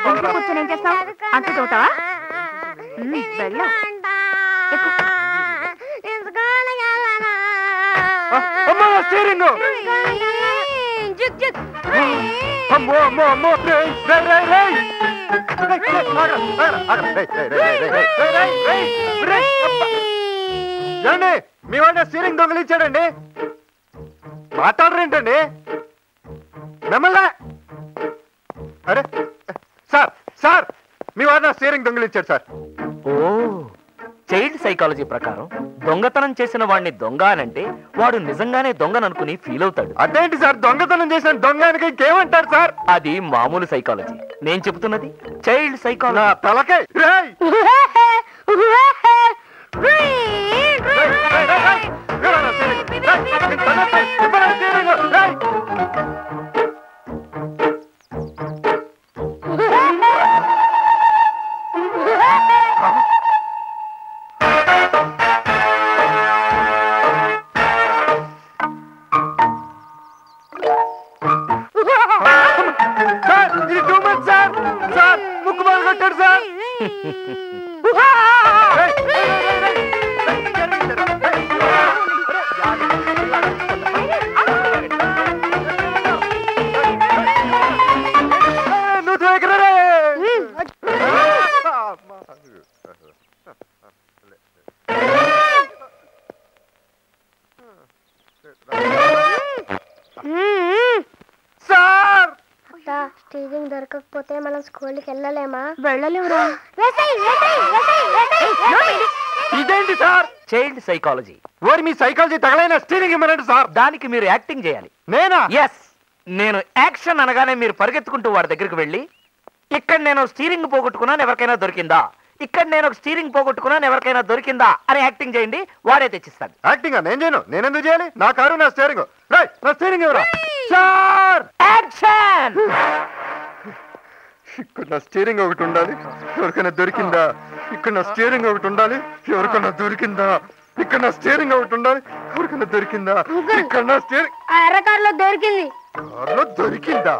కూర్చొని ఏం చేస్తావు? అంత తోతావా? వెళ్ళా మీ వాడిన స్టీరింగ్ దొంగలించాడండి. మాట్లాడరేంటండి మిమ్మల్ని? అరే సార్ సార్ మీ వాడిన స్టీరింగ్ దొంగలించాడు సార్. ఓ, చైల్డ్ సైకాలజీ ప్రకారం దొంగతనం చేసిన వాడిని దొంగ అనంటే వాడు నిజంగానే దొంగననుకుని ఫీల్ అవుతాడు. అదేంటి సార్ దొంగతనం చేసిన దొంగనికి ఇంకేమంటారు సార్? అది మామూలు సైకాలజీ. నేను చెబుతున్నది చైల్డ్ సైకాలజీ. తలకే స్టీరింగ్ దొరకకపోతే మనం స్కూల్కి వెళ్ళలేమా? వెళ్ళలేవురా. ఇదేంటి సార్ చైల్డ్ సైకాలజీ? ఓరి మీ సైకాలజీ తగలైన స్టీరింగ్ ఇవ్వనండి సార్. దానికి మీరు యాక్టింగ్ చేయాలి. నేనా? ఎస్, నేను యాక్షన్ అనగానే మీరు పరిగెత్తుకుంటూ వాడి దగ్గరికి వెళ్ళి, ఇక్కడ నేను స్టీరింగ్ పోగొట్టుకున్నాను ఎవరికైనా దొరికిందా, ఇక్కడ నేను ఒక స్టీరింగ్ పోగొట్టుకున్నాను ఎవరికైనా దొరికిందా అని యాక్టింగ్ చేయండి. వాడే తెచ్చిస్తాడు. యాక్టింగ్ నేను చేయను. నేను ఎందుకు చేయాలి? నా కారు నా స్టీరింగ్. నా స్టీరింగ్ ఎవరా సార్? యాక్షన్! ఇక్కడ నా స్టీరింగ్ ఒకటి ఉండాలి, ఎవరికైనా దొరికిందా? ఇక్కడ నా స్టీరింగ్ ఒకటి ఉండాలి, ఎవరికైనా దొరికిందా? ఇక్కడ నా స్టీరింగ్ ఒకటి ఉండాలి, ఎవరికైనా దొరికిందా? ఇక్కడ నా స్టీరింగ్ ఎర్ర కారులో దొరికింది. కారులో దొరికిందా?